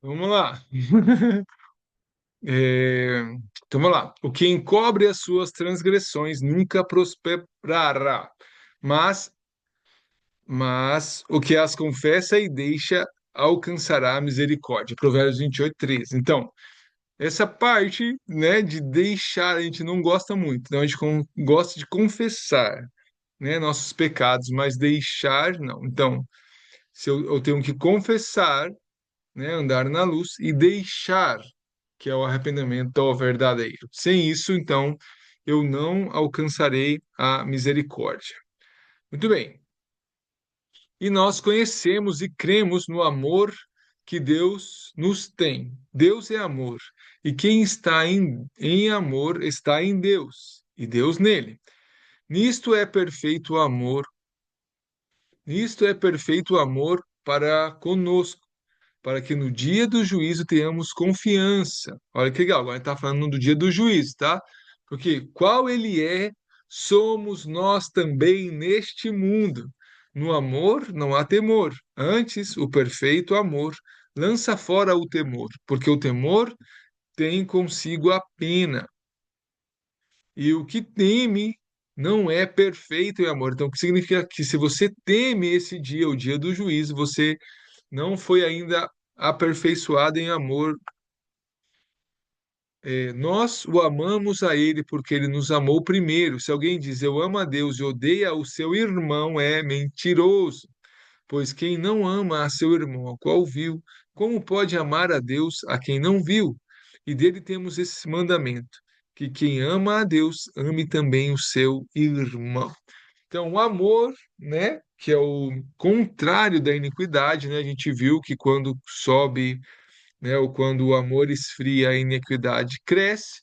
Vamos lá. É, então vamos lá. O que encobre as suas transgressões nunca prosperará, mas, mas o que as confessa e deixa alcançará a misericórdia. Provérbios 28:13. Então, essa parte, né, de deixar, a gente não gosta muito. Então, a gente gosta de confessar, né, nossos pecados, mas deixar, não. Então, se eu tenho que confessar, né, andar na luz e deixar, que é o arrependimento verdadeiro. Sem isso, então, eu não alcançarei a misericórdia. Muito bem. E nós conhecemos e cremos no amor que Deus nos tem. Deus é amor. E quem está em amor está em Deus, e Deus nele. Nisto é perfeito o amor. Nisto é perfeito o amor para conosco, para que no dia do juízo tenhamos confiança. Olha que legal, agora está falando do dia do juízo, tá? Porque qual ele é, somos nós também neste mundo. No amor não há temor. Antes, o perfeito amor lança fora o temor, porque o temor tem consigo a pena. E o que teme não é perfeito em amor. Então, o que significa que se você teme esse dia, o dia do juízo, você não foi ainda aperfeiçoado em amor. Nós o amamos a Ele porque Ele nos amou primeiro. Se alguém diz eu amo a Deus e odeia o seu irmão, é mentiroso. Pois quem não ama a seu irmão, ao qual viu, como pode amar a Deus a quem não viu? E dele temos esse mandamento, que quem ama a Deus, ame também o seu irmão. Então, o amor, né, que é o contrário da iniquidade, né? A gente viu que quando sobe, né, ou quando o amor esfria, a iniquidade cresce,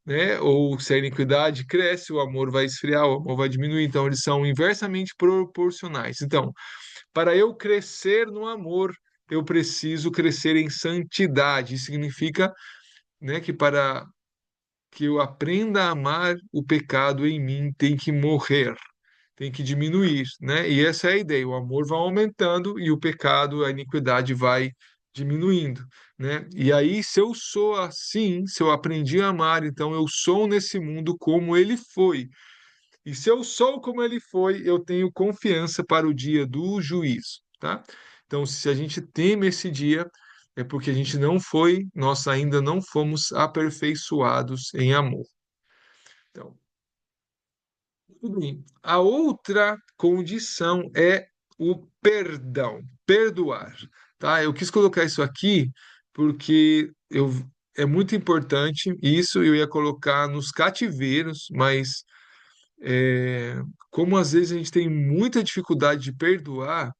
né? Ou se a iniquidade cresce, o amor vai esfriar, o amor vai diminuir. Então, eles são inversamente proporcionais. Então, para eu crescer no amor, eu preciso crescer em santidade. Isso significa, né, que para que eu aprenda a amar, o pecado em mim tem que morrer, tem que diminuir, né? E essa é a ideia. O amor vai aumentando e o pecado, a iniquidade vai diminuindo, né? E aí, se eu sou assim, se eu aprendi a amar, então eu sou nesse mundo como ele foi. E se eu sou como ele foi, eu tenho confiança para o dia do juízo, tá? Então, se a gente teme esse dia, é porque a gente não foi, nós ainda não fomos aperfeiçoados em amor. Então, tudo bem. A outra condição é o perdão, perdoar, tá? Eu quis colocar isso aqui porque é muito importante isso, eu ia colocar nos cativeiros, mas é, como às vezes a gente tem muita dificuldade de perdoar,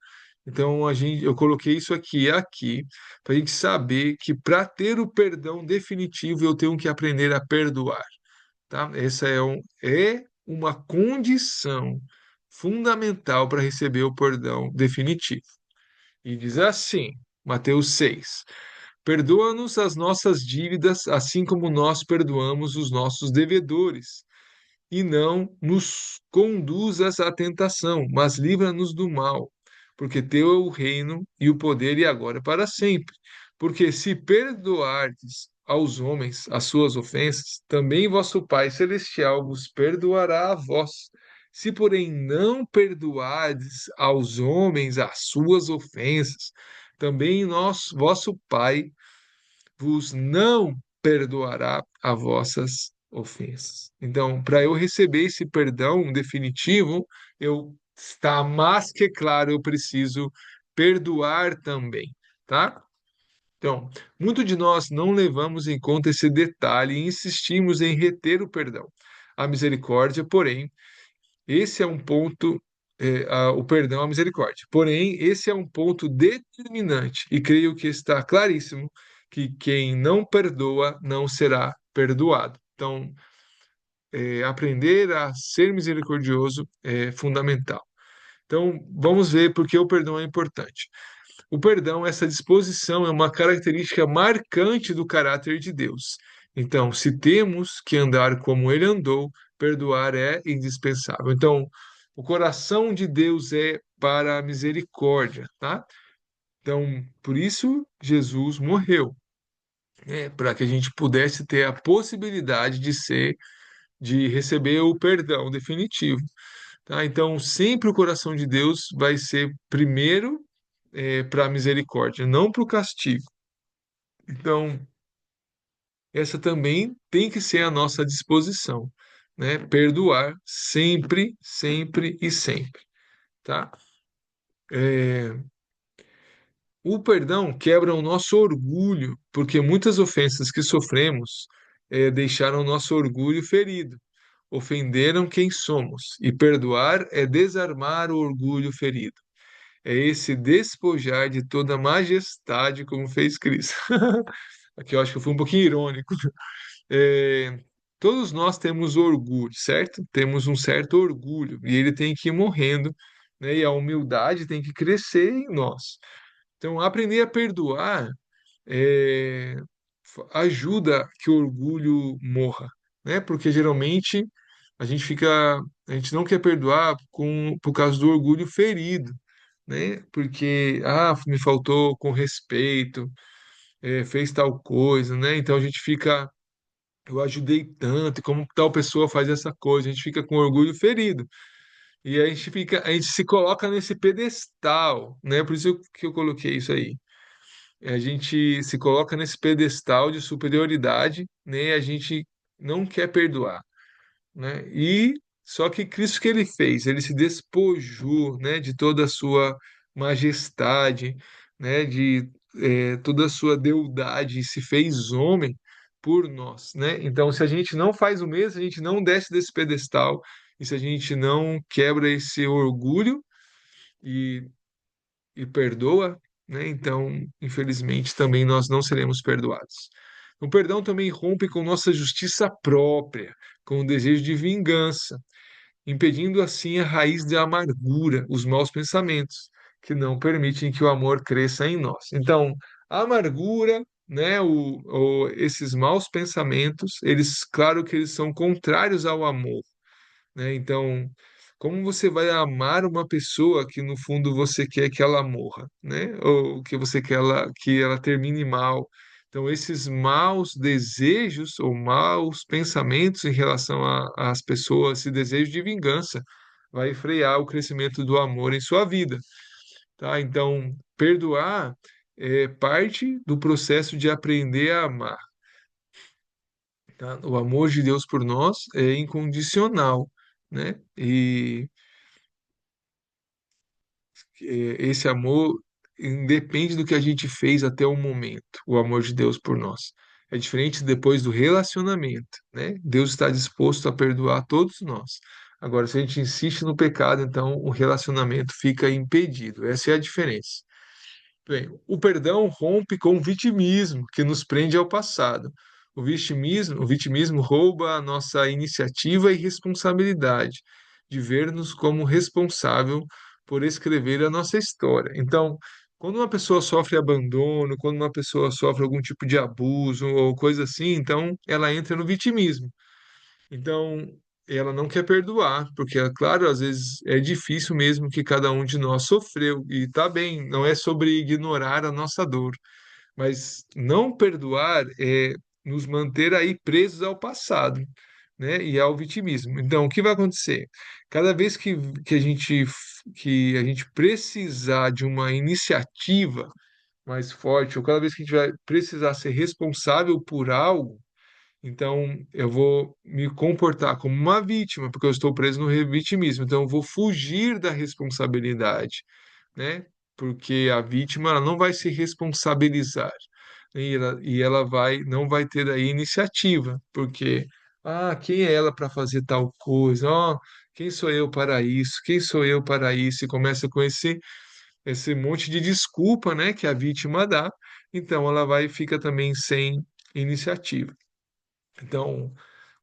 então eu coloquei isso aqui, para a gente saber que para ter o perdão definitivo eu tenho que aprender a perdoar, tá? Essa é uma condição fundamental para receber o perdão definitivo. E diz assim, Mateus 6: Perdoa-nos as nossas dívidas, assim como nós perdoamos os nossos devedores e não nos conduzas à tentação, mas livra-nos do mal, porque teu é o reino e o poder e agora para sempre. Porque se perdoardes aos homens as suas ofensas, também vosso Pai celestial vos perdoará a vós. Se, porém, não perdoardes aos homens as suas ofensas, também vosso Pai vos não perdoará as vossas ofensas. Então, para eu receber esse perdão definitivo, eu está mais que claro, eu preciso perdoar também, tá? Então, muito de nós não levamos em conta esse detalhe e insistimos em reter o perdão. A misericórdia, porém, esse é um ponto, o perdão, a misericórdia. Porém, esse é um ponto determinante, e creio que está claríssimo que quem não perdoa não será perdoado. Então, aprender a ser misericordioso é fundamental. Então, vamos ver por que o perdão é importante. O perdão, essa disposição, é uma característica marcante do caráter de Deus. Então, se temos que andar como ele andou, perdoar é indispensável. Então, o coração de Deus é para a misericórdia, tá? Então, por isso Jesus morreu, né, para que a gente pudesse ter a possibilidade de receber o perdão definitivo, tá? Então, sempre o coração de Deus vai ser primeiro para a misericórdia, não para o castigo. Então, essa também tem que ser a nossa disposição, né? Perdoar sempre, sempre e sempre, tá? É, o perdão quebra o nosso orgulho, porque muitas ofensas que sofremos deixaram o nosso orgulho ferido, ofenderam quem somos, e perdoar é desarmar o orgulho ferido. É esse despojar de toda majestade, como fez Cristo. Aqui eu acho que eu fui um pouquinho irônico. É, todos nós temos orgulho, certo? Temos um certo orgulho, e ele tem que ir morrendo, né? E a humildade tem que crescer em nós. Então, aprender a perdoar é, ajuda que o orgulho morra, né? Porque geralmente a gente não quer perdoar por causa do orgulho ferido, né? Porque, me faltou com respeito, fez tal coisa, né? Então a gente fica, eu ajudei tanto, e como tal pessoa faz essa coisa, a gente fica com orgulho ferido. E a gente se coloca nesse pedestal, né? Por isso que eu coloquei isso aí. A gente se coloca nesse pedestal de superioridade, né? A gente não quer perdoar, né? E só que Cristo que ele fez, ele se despojou, né, de toda a sua majestade, né, de toda a sua deidade, e se fez homem por nós, né? Então, se a gente não faz o mesmo, a gente não desce desse pedestal, e se a gente não quebra esse orgulho e, e perdoa, né? Então, infelizmente, também nós não seremos perdoados. O perdão também rompe com nossa justiça própria, com o desejo de vingança, impedindo assim a raiz da amargura, os maus pensamentos, que não permitem que o amor cresça em nós. Então, a amargura, né, esses maus pensamentos, eles, claro que eles são contrários ao amor, né? Então, como você vai amar uma pessoa que no fundo você quer que ela morra, né? Ou que você quer que ela termine mal. Então, esses maus desejos ou maus pensamentos em relação às pessoas, esse desejo de vingança, vai frear o crescimento do amor em sua vida, tá? Então, perdoar é parte do processo de aprender a amar, tá? O amor de Deus por nós é incondicional, né? E esse amor independe do que a gente fez até o momento, o amor de Deus por nós. É diferente depois do relacionamento, né? Deus está disposto a perdoar todos nós. Agora, se a gente insiste no pecado, então o relacionamento fica impedido. Essa é a diferença. Bem, o perdão rompe com o vitimismo, que nos prende ao passado. O vitimismo rouba a nossa iniciativa e responsabilidade de ver-nos como responsável por escrever a nossa história. Então, quando uma pessoa sofre abandono, quando uma pessoa sofre algum tipo de abuso ou coisa assim, então ela entra no vitimismo. Então, ela não quer perdoar, porque, é claro, às vezes é difícil mesmo que cada um de nós sofreu, e tá bem, não é sobre ignorar a nossa dor, mas não perdoar é nos manter aí presos ao passado, né, e ao vitimismo. Então, o que vai acontecer? Cada vez que a gente precisar de uma iniciativa mais forte, ou cada vez que a gente vai precisar ser responsável por algo, então, eu vou me comportar como uma vítima, porque eu estou preso no revitimismo. Então, eu vou fugir da responsabilidade, né? Porque a vítima ela não vai se responsabilizar, né? Não vai ter aí iniciativa, porque quem é ela para fazer tal coisa? Quem sou eu para isso? Quem sou eu para isso? E começa com esse monte de desculpa, né, que a vítima dá. Então, ela vai fica também sem iniciativa. Então,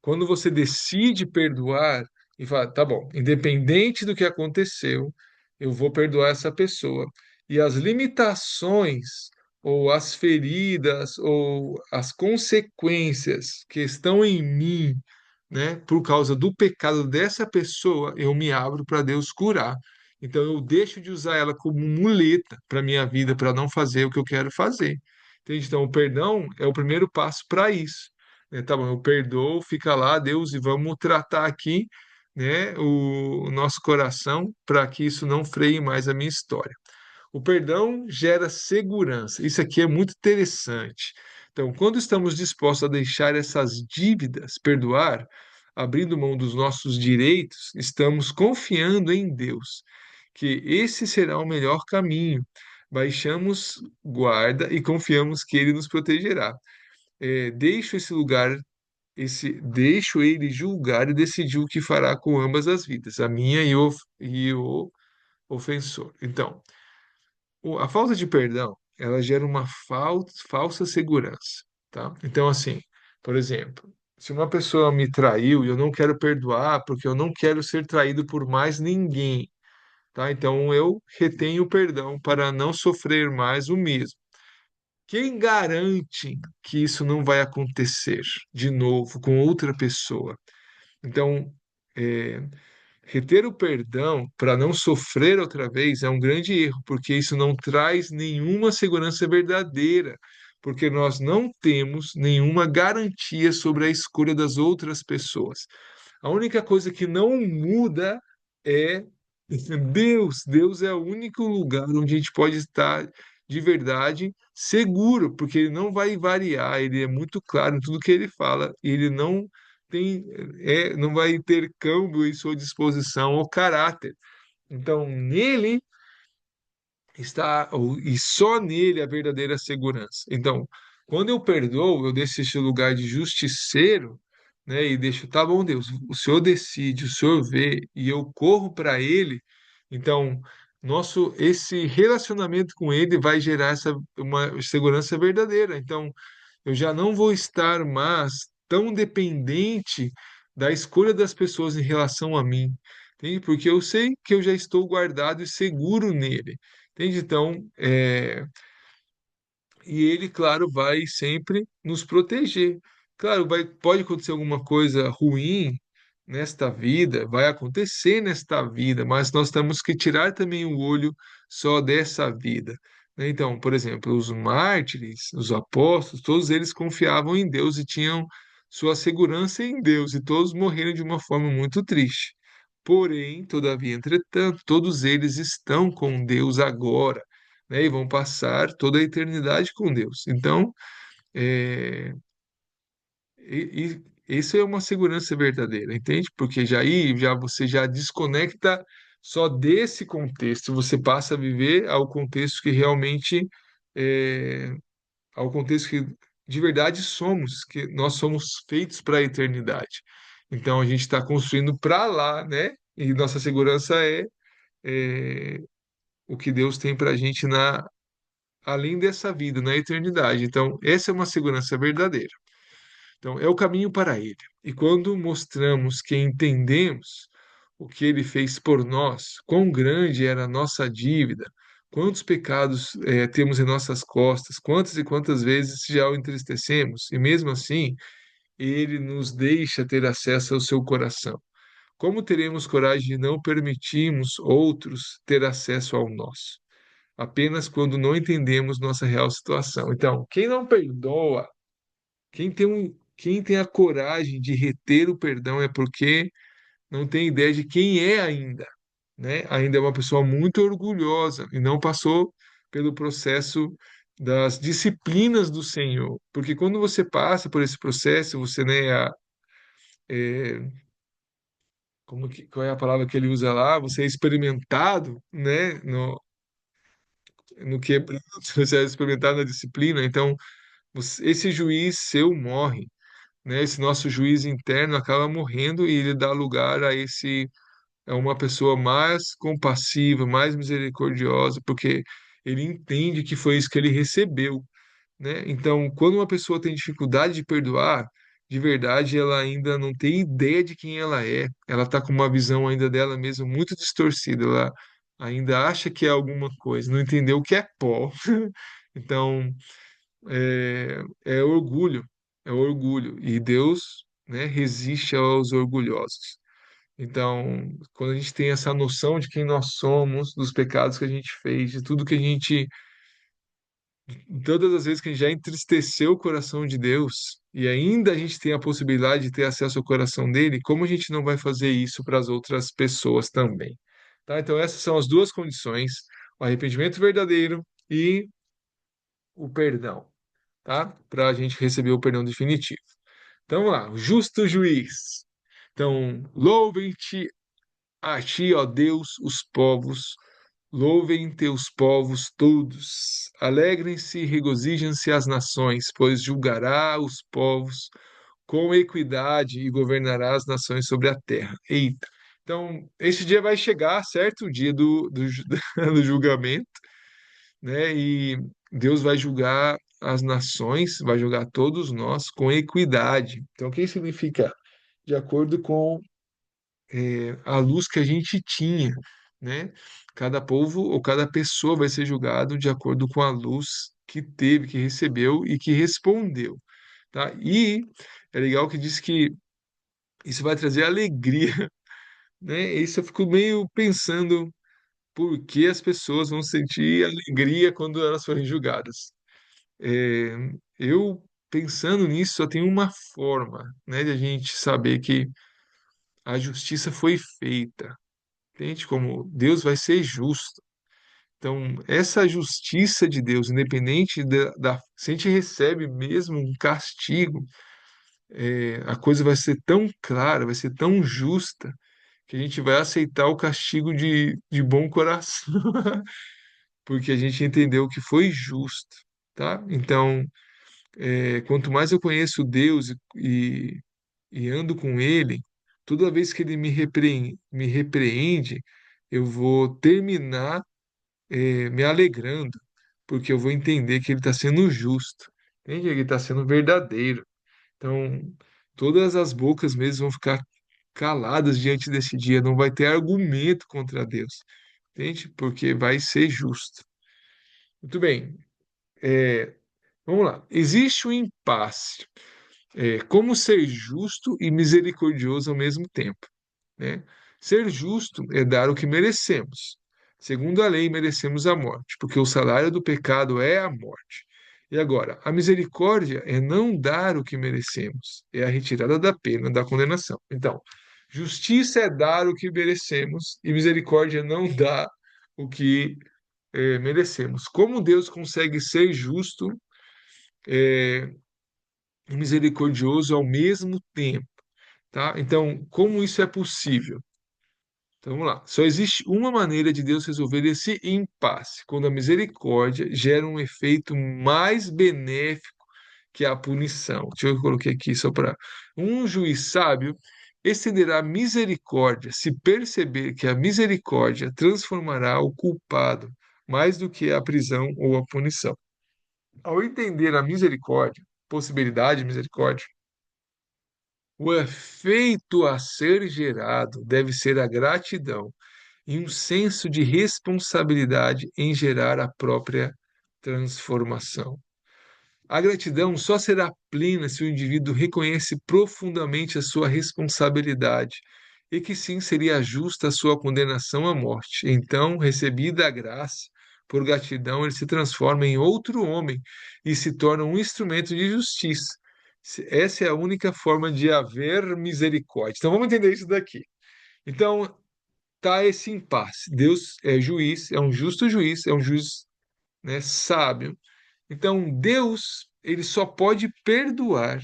quando você decide perdoar e fala, tá bom, independente do que aconteceu, eu vou perdoar essa pessoa. E as limitações, ou as feridas, ou as consequências que estão em mim, né, por causa do pecado dessa pessoa, eu me abro para Deus curar. Então eu deixo de usar ela como muleta para minha vida, para não fazer o que eu quero fazer. Entende? Então o perdão é o primeiro passo para isso. Né? Tá bom, eu perdoo, fica lá, Deus, e vamos tratar aqui, né, o nosso coração para que isso não freie mais a minha história. O perdão gera segurança. Isso aqui é muito interessante. Então, quando estamos dispostos a deixar essas dívidas, perdoar, abrindo mão dos nossos direitos, estamos confiando em Deus, que esse será o melhor caminho. Baixamos guarda e confiamos que Ele nos protegerá. Deixo esse lugar, deixo Ele julgar e decidir o que fará com ambas as vidas, a minha e o ofensor. Então, a falta de perdão, ela gera uma falsa segurança, tá? Então, assim, por exemplo, se uma pessoa me traiu e eu não quero perdoar porque eu não quero ser traído por mais ninguém, tá? Então, eu retenho o perdão para não sofrer mais o mesmo. Quem garante que isso não vai acontecer de novo com outra pessoa? Então, é, reter o perdão para não sofrer outra vez é um grande erro, porque isso não traz nenhuma segurança verdadeira, porque nós não temos nenhuma garantia sobre a escolha das outras pessoas. A única coisa que não muda é Deus. Deus é o único lugar onde a gente pode estar de verdade seguro, porque ele não vai variar, ele é muito claro em tudo que ele fala, e ele tem, não vai ter câmbio em sua disposição ou caráter. Então, nele e só nele a verdadeira segurança. Então, quando eu perdoo, eu deixo esse lugar de justiceiro, né, e deixo, tá bom, Deus, o Senhor decide, o Senhor vê, e eu corro para Ele. Então, esse relacionamento com Ele vai gerar uma segurança verdadeira. Então, eu já não vou estar mais tão dependente da escolha das pessoas em relação a mim, entende? Porque eu sei que eu já estou guardado e seguro nele, entende? Então, e ele, claro, vai sempre nos proteger. Claro, pode acontecer alguma coisa ruim nesta vida, vai acontecer nesta vida, mas nós temos que tirar também o olho só dessa vida. Né? Então, por exemplo, os mártires, os apóstolos, todos eles confiavam em Deus e tinham sua segurança em Deus, e todos morreram de uma forma muito triste. Porém, todavia, entretanto, todos eles estão com Deus agora, né, e vão passar toda a eternidade com Deus. Então, é, isso é uma segurança verdadeira, entende? Porque já aí já você já desconecta só desse contexto, você passa a viver ao contexto que realmente é, ao contexto que de verdade somos, que nós somos feitos para a eternidade. Então a gente está construindo para lá, né? E nossa segurança é o que Deus tem para a gente além dessa vida, na eternidade. Então, essa é uma segurança verdadeira. Então, é o caminho para Ele. E quando mostramos que entendemos o que Ele fez por nós, quão grande era a nossa dívida, quantos pecados temos em nossas costas, quantas e quantas vezes já o entristecemos, e mesmo assim, Ele nos deixa ter acesso ao seu coração. Como teremos coragem de não permitirmos outros ter acesso ao nosso? Apenas quando não entendemos nossa real situação. Então, quem não perdoa, quem tem a coragem de reter o perdão é porque não tem ideia de quem é ainda, né? Ainda é uma pessoa muito orgulhosa e não passou pelo processo das disciplinas do Senhor. Porque quando você passa por esse processo, você, né, é, qual é a palavra que ele usa lá? Você é experimentado, né, no quebranto, você é experimentado na disciplina, então esse juiz seu morre, né? Esse nosso juiz interno acaba morrendo e ele dá lugar a uma pessoa mais compassiva, mais misericordiosa, porque ele entende que foi isso que ele recebeu, né? Então, quando uma pessoa tem dificuldade de perdoar, de verdade, ela ainda não tem ideia de quem ela é. Ela está com uma visão ainda dela mesma muito distorcida. Ela ainda acha que é alguma coisa, não entendeu o que é pó. Então, é orgulho, é orgulho. E Deus, né, resiste aos orgulhosos. Então, quando a gente tem essa noção de quem nós somos, dos pecados que a gente fez, de tudo que a gente, todas as vezes que a gente já entristeceu o coração de Deus, e ainda a gente tem a possibilidade de ter acesso ao coração dele, como a gente não vai fazer isso para as outras pessoas também? Tá? Então, essas são as duas condições: o arrependimento verdadeiro e o perdão, tá? Para a gente receber o perdão definitivo. Então, vamos lá, o justo juiz. Então, louvem-te a ti, ó Deus, os povos, louvem teus povos todos. Alegrem-se e regozijem-se as nações, pois julgará os povos com equidade e governará as nações sobre a terra. Eita. Então, esse dia vai chegar, certo? O dia do julgamento, né? E Deus vai julgar as nações, vai julgar todos nós com equidade. Então, o que significa? De acordo com a luz que a gente tinha, né? Cada povo ou cada pessoa vai ser julgado de acordo com a luz que teve, que recebeu e que respondeu, tá? E é legal que diz que isso vai trazer alegria, né? Isso eu fico meio pensando por que as pessoas vão sentir alegria quando elas forem julgadas. É, eu pensando nisso, só tem uma forma, né, de a gente saber que a justiça foi feita. Entende como Deus vai ser justo. Então, essa justiça de Deus, independente se a gente recebe mesmo um castigo, a coisa vai ser tão clara, vai ser tão justa, que a gente vai aceitar o castigo de bom coração, porque a gente entendeu que foi justo, tá? Então, quanto mais eu conheço Deus e ando com Ele, toda vez que Ele me repreende, eu vou terminar me alegrando, porque eu vou entender que ele está sendo justo, entende? Ele está sendo verdadeiro. Então, todas as bocas mesmo vão ficar caladas diante desse dia, não vai ter argumento contra Deus, entende? Porque vai ser justo. Muito bem, vamos lá. Existe um impasse. Como ser justo e misericordioso ao mesmo tempo, né? Ser justo é dar o que merecemos. Segundo a lei, merecemos a morte, porque o salário do pecado é a morte. E agora, a misericórdia é não dar o que merecemos, é a retirada da pena, da condenação. Então, justiça é dar o que merecemos e misericórdia é não dar o que merecemos. Como Deus consegue ser justo e misericordioso ao mesmo tempo, tá? Então, como isso é possível? Então vamos lá. Só existe uma maneira de Deus resolver esse impasse, quando a misericórdia gera um efeito mais benéfico que a punição. Deixa eu que eu coloquei aqui só para. Um juiz sábio estenderá a misericórdia se perceber que a misericórdia transformará o culpado mais do que a prisão ou a punição. Ao entender a misericórdia, possibilidade de misericórdia, o efeito a ser gerado deve ser a gratidão e um senso de responsabilidade em gerar a própria transformação. A gratidão só será plena se o indivíduo reconhece profundamente a sua responsabilidade e que sim seria justa a sua condenação à morte. Então, recebida a graça, por gratidão, ele se transforma em outro homem e se torna um instrumento de justiça. Essa é a única forma de haver misericórdia. Então, vamos entender isso daqui. Então, tá esse impasse. Deus é juiz, é um justo juiz, é um juiz, né, sábio. Então, Deus, ele só pode perdoar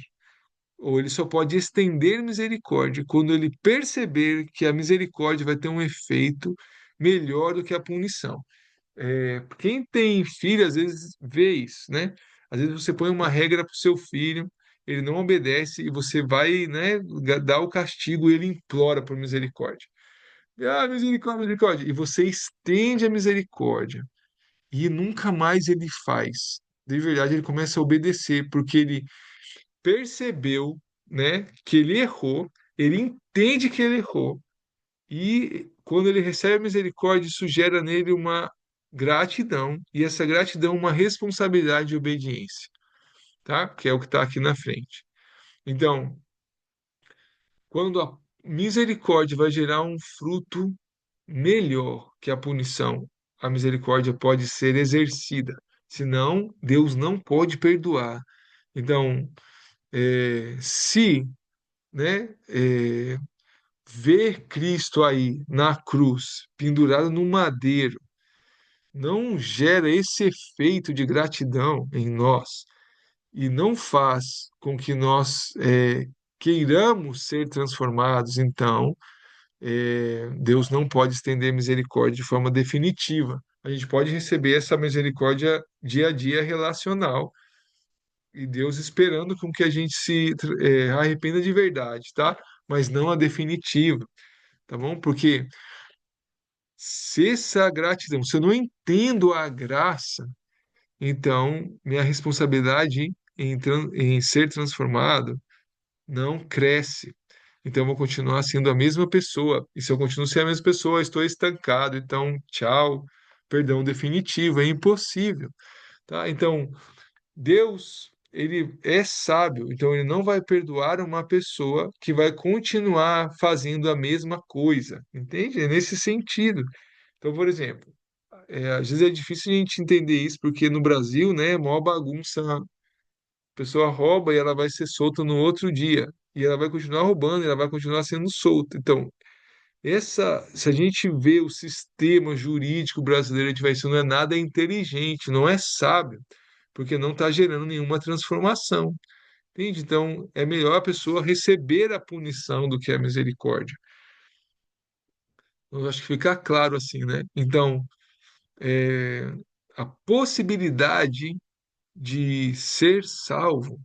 ou ele só pode estender misericórdia quando ele perceber que a misericórdia vai ter um efeito melhor do que a punição. Quem tem filho, às vezes, vê isso, né? Às vezes você põe uma regra para o seu filho, ele não obedece e você vai, né, dar o castigo e ele implora por misericórdia. Ah, misericórdia, misericórdia. E você estende a misericórdia e nunca mais ele faz. De verdade, ele começa a obedecer, porque ele percebeu, né, que ele errou, ele entende que ele errou, e quando ele recebe a misericórdia, isso gera nele uma gratidão, e essa gratidão uma responsabilidade de obediência, tá? Que é o que está aqui na frente. Então, quando misericórdia vai gerar um fruto melhor que a punição. A misericórdia pode ser exercida, senão Deus não pode perdoar. Então, se, né, ver Cristo aí na cruz, pendurado no madeiro, não gera esse efeito de gratidão em nós e não faz com que nós queiramos ser transformados, então Deus não pode estender misericórdia de forma definitiva. A gente pode receber essa misericórdia dia a dia relacional e Deus esperando com que a gente se arrependa de verdade, tá? Mas não a definitiva, tá bom? Porque se essa gratidão, se eu não entendo a graça, então minha responsabilidade em ser transformado não cresce. Então eu vou continuar sendo a mesma pessoa. E se eu continuo sendo a mesma pessoa, eu estou estancado. Então, tchau, perdão definitivo, é impossível, tá? Então, Deus, ele é sábio, então ele não vai perdoar uma pessoa que vai continuar fazendo a mesma coisa, entende? É nesse sentido. Então, por exemplo, às vezes é difícil a gente entender isso, porque no Brasil, né, é maior bagunça. A pessoa rouba e ela vai ser solta no outro dia. E ela vai continuar roubando, e ela vai continuar sendo solta. Então, se a gente vê o sistema jurídico brasileiro, a gente vai ver, isso não é nada inteligente, não é sábio, porque não está gerando nenhuma transformação. Entende? Então, é melhor a pessoa receber a punição do que a misericórdia. Eu acho que fica claro assim, né? Então, é, a possibilidade de ser salvo,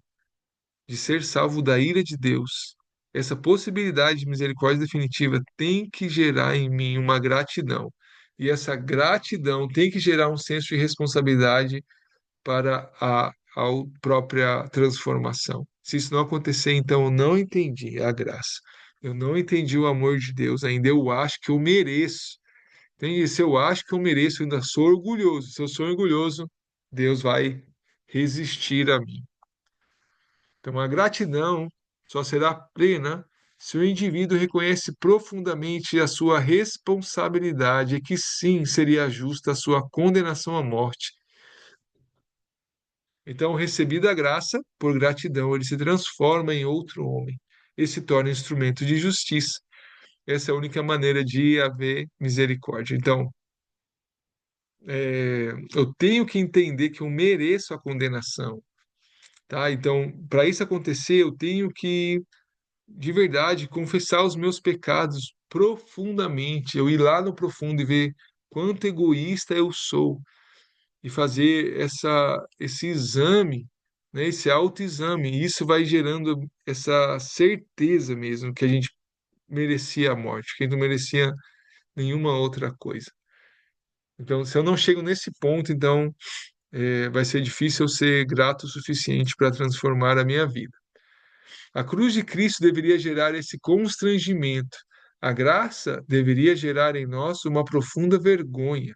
de ser salvo da ira de Deus, essa possibilidade de misericórdia definitiva tem que gerar em mim uma gratidão. E essa gratidão tem que gerar um senso de responsabilidade para a própria transformação. Se isso não acontecer, então eu não entendi a graça. Eu não entendi o amor de Deus ainda. Eu acho que eu mereço. Entende? Se eu acho que eu mereço, eu ainda sou orgulhoso. Se eu sou orgulhoso, Deus vai resistir a mim. Então, a gratidão só será plena se o indivíduo reconhece profundamente a sua responsabilidade e que sim seria justa a sua condenação à morte. Então, recebida a graça, por gratidão, ele se transforma em outro homem e se torna instrumento de justiça. Essa é a única maneira de haver misericórdia. Então, eu tenho que entender que eu mereço a condenação, tá? Então, para isso acontecer, eu tenho que, de verdade, confessar os meus pecados profundamente. Eu ir lá no profundo e ver quanto egoísta eu sou e fazer esse exame, né, esse autoexame. E isso vai gerando essa certeza mesmo que a gente merecia a morte, que a gente não merecia nenhuma outra coisa. Então, se eu não chego nesse ponto, então vai ser difícil eu ser grato o suficiente para transformar a minha vida. A cruz de Cristo deveria gerar esse constrangimento. A graça deveria gerar em nós uma profunda vergonha.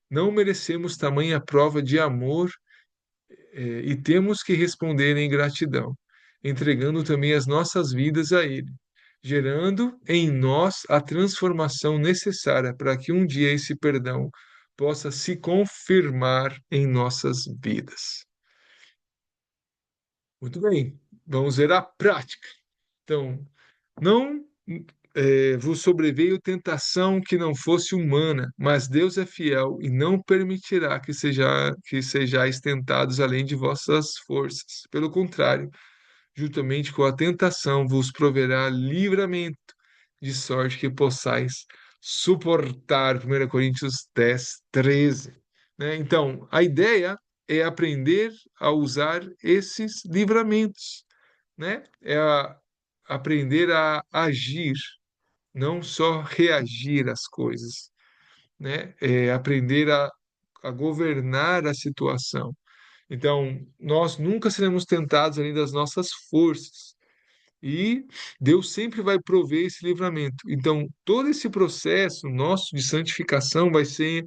Não merecemos tamanha prova de amor e temos que responder em gratidão, entregando também as nossas vidas a Ele, gerando em nós a transformação necessária para que um dia esse perdão possa se confirmar em nossas vidas. Muito bem, vamos ver a prática. Então, não vos sobreveio tentação que não fosse humana, mas Deus é fiel e não permitirá que sejais tentados além de vossas forças. Pelo contrário, juntamente com a tentação vos proverá livramento, de sorte que possais suportar. 1 Coríntios 10, 13. Né? Então, a ideia é aprender a usar esses livramentos, né? Aprender a agir, não só reagir às coisas, né? É aprender a governar a situação. Então, nós nunca seremos tentados além das nossas forças. E Deus sempre vai prover esse livramento. Então, todo esse processo nosso de santificação vai ser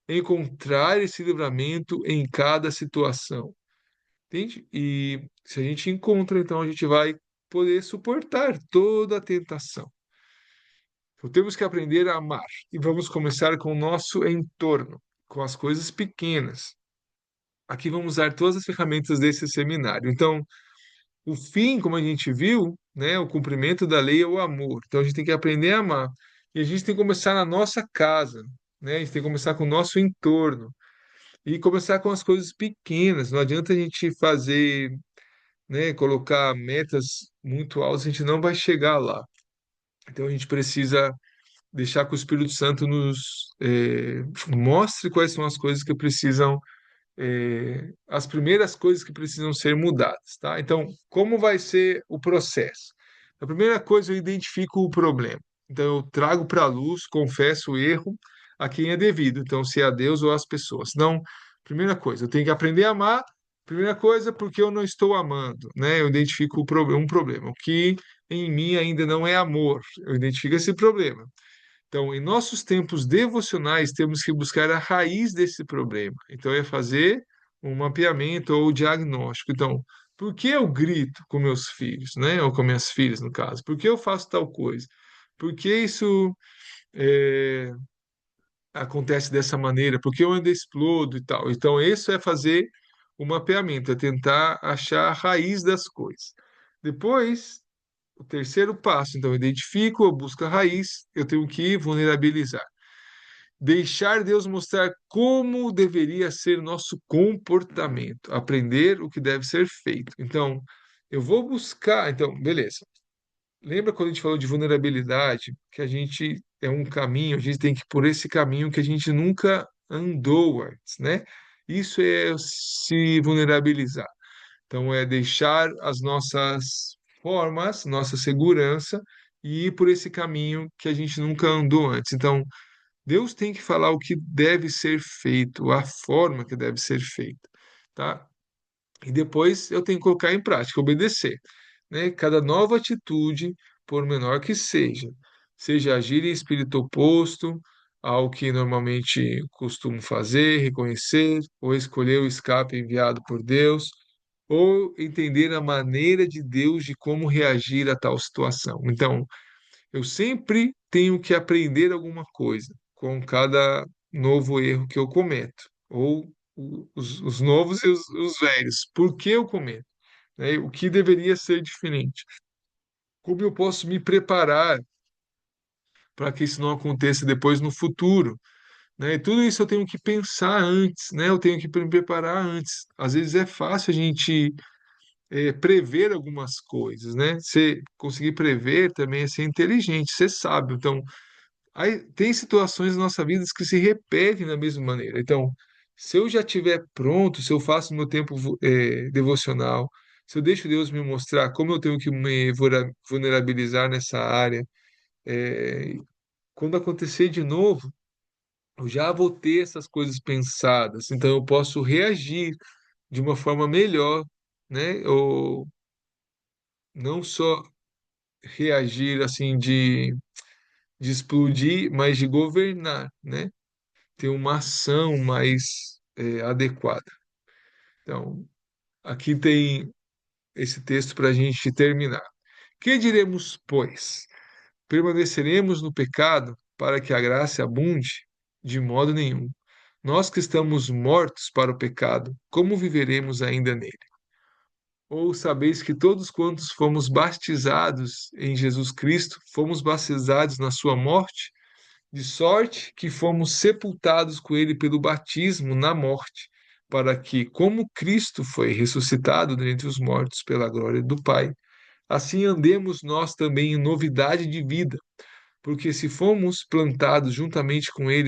encontrar esse livramento em cada situação. Entende? E se a gente encontra, então a gente vai poder suportar toda a tentação. Então, temos que aprender a amar. E vamos começar com o nosso entorno, com as coisas pequenas. Aqui vamos usar todas as ferramentas desse seminário. Então, o fim, como a gente viu, né, o cumprimento da lei é o amor. Então, a gente tem que aprender a amar. E a gente tem que começar na nossa casa, né? A gente tem que começar com o nosso entorno. E começar com as coisas pequenas. Não adianta a gente fazer, né, colocar metas muito altas, a gente não vai chegar lá. Então, a gente precisa deixar que o Espírito Santo nos mostre quais são as coisas que precisam, as primeiras coisas que precisam ser mudadas, tá? Então, como vai ser o processo? A primeira coisa, eu identifico o problema. Então, eu trago para a luz, confesso o erro a quem é devido. Então, se é a Deus ou às pessoas. Não, primeira coisa, eu tenho que aprender a amar. Primeira coisa, porque eu não estou amando, né? Eu identifico um problema. O que em mim ainda não é amor. Eu identifico esse problema. Então, em nossos tempos devocionais, temos que buscar a raiz desse problema. Então, é fazer um mapeamento ou diagnóstico. Então, por que eu grito com meus filhos, né? Ou com minhas filhas, no caso? Por que eu faço tal coisa? Por que isso é, acontece dessa maneira? Por que eu ainda explodo e tal? Então, isso é fazer o mapeamento, é tentar achar a raiz das coisas. Depois, o terceiro passo, então, eu identifico, eu busco a raiz, eu tenho que vulnerabilizar. Deixar Deus mostrar como deveria ser nosso comportamento, aprender o que deve ser feito. Então, eu vou buscar. Então, beleza. Lembra quando a gente falou de vulnerabilidade, que a gente é um caminho, a gente tem que ir por esse caminho que a gente nunca andou antes, né? Isso é se vulnerabilizar. Então, é deixar as nossas formas, nossa segurança e ir por esse caminho que a gente nunca andou antes. Então, Deus tem que falar o que deve ser feito, a forma que deve ser feito, tá? E depois eu tenho que colocar em prática, obedecer, né? Cada nova atitude, por menor que seja agir em espírito oposto ao que normalmente costumo fazer, reconhecer, ou escolher o escape enviado por Deus, ou entender a maneira de Deus de como reagir a tal situação. Então, eu sempre tenho que aprender alguma coisa com cada novo erro que eu cometo, ou os novos e os velhos. Por que eu cometo? Né? O que deveria ser diferente? Como eu posso me preparar para que isso não aconteça depois no futuro? Né? E tudo isso eu tenho que pensar antes, né? Eu tenho que me preparar antes. Às vezes é fácil a gente prever algumas coisas, né? Você conseguir prever também é ser inteligente, ser sábio. Então, aí tem situações na nossa vida que se repetem da mesma maneira. Então, se eu já estiver pronto, se eu faço meu tempo devocional, se eu deixo Deus me mostrar como eu tenho que me vulnerabilizar nessa área, é, quando acontecer de novo, eu já vou ter essas coisas pensadas. Então, eu posso reagir de uma forma melhor, né? Ou não só reagir assim de explodir, mas de governar, né? Ter uma ação mais adequada. Então, aqui tem esse texto para a gente terminar. Que diremos, pois? Permaneceremos no pecado para que a graça abunde? De modo nenhum. Nós que estamos mortos para o pecado, como viveremos ainda nele? Ou sabeis que todos quantos fomos batizados em Jesus Cristo, fomos batizados na sua morte? De sorte que fomos sepultados com ele pelo batismo na morte, para que, como Cristo foi ressuscitado dentre os mortos pela glória do Pai, assim andemos nós também em novidade de vida, porque se fomos plantados juntamente com ele